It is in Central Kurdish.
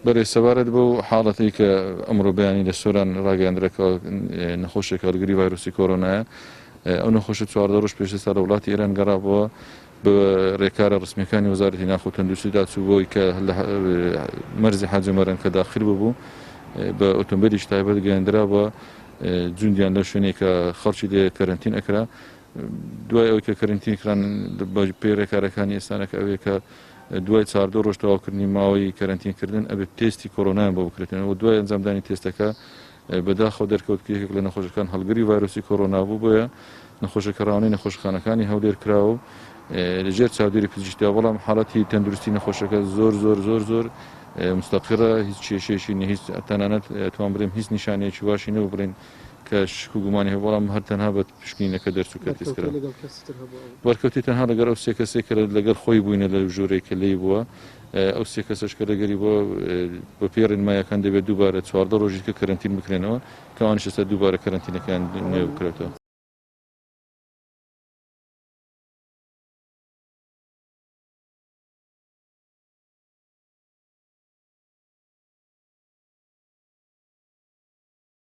بەێ سەبارەت بۆ حاڵەتی کە ئەمڕۆ بەیانی لە سۆران ڕاگەاندرێکەوە نەخۆشێکە هەڵگری ڤایرۆسی کۆرۆنایە ئەو نەخۆشە 14 ڕۆژ پێشتر لە وڵاتی ئێران گەڕابەوە بە ڕێکارە ڕسمیەکانی وەزارەتی ناخۆ تەندروستی داچوو بۆی کە مەرزی حاجەمەرن کە داخل ببوو بە ئۆتۆمبیلیش تایبەت گەیاندرا بە جوندیان لە شوێنێک کە خەڵکی لێ کەرنتین ئەکرا دوای ئەوەی کە کەرنتین کران پێی ڕێکارەکانی ئێستانەکە ئەوەیە کە دوای 14 ڕۆژ تەواوکردنی ماوەی کەرنتینکردن ئەبێت تێستی کۆرۆنایان بۆ بکرێتەوە دوای ئەنجامدانی تێستەکە بەداخەوە دەرکەوت کێکێک لە نەخۆشەکان هەڵگری ڤایرۆسی کۆرۆنا بوو بۆیە نەخۆشەکە ڕاوەنەی نەخۆشخانەکانی هەولێر کراوە لەژێر چاودێری پزیشکیە بەڵام حاڵەتی تەندروستی نەخۆشەکە زۆر مستەقرە هیچ کێشەیەکی نیە هیچ تەنانەت ئەتوان بڵێم هیچ نیشانەیەکی واشی نەبوو بڵێن کە شک و گومانی هەیە بەڵام هەر تەنها بە پشکنینەکە دەرچوو کە تێستکرا وەرکەوتی تەنها لەگەڵ ئەو سێ کەسێک کە لەگەڵ خۆی بووینە لە ژوورەی کە لێی بووە ئەو سێ کەسەش کە لەگەری بۆ بە پێ ڕێنماییەکان دەبێت دووبارە 14 ڕۆژی کە کەرنتین بکرێنەوە کەوانیش ئێستا دووبارە کەرنتینەکان نوێ بکرێتەوە.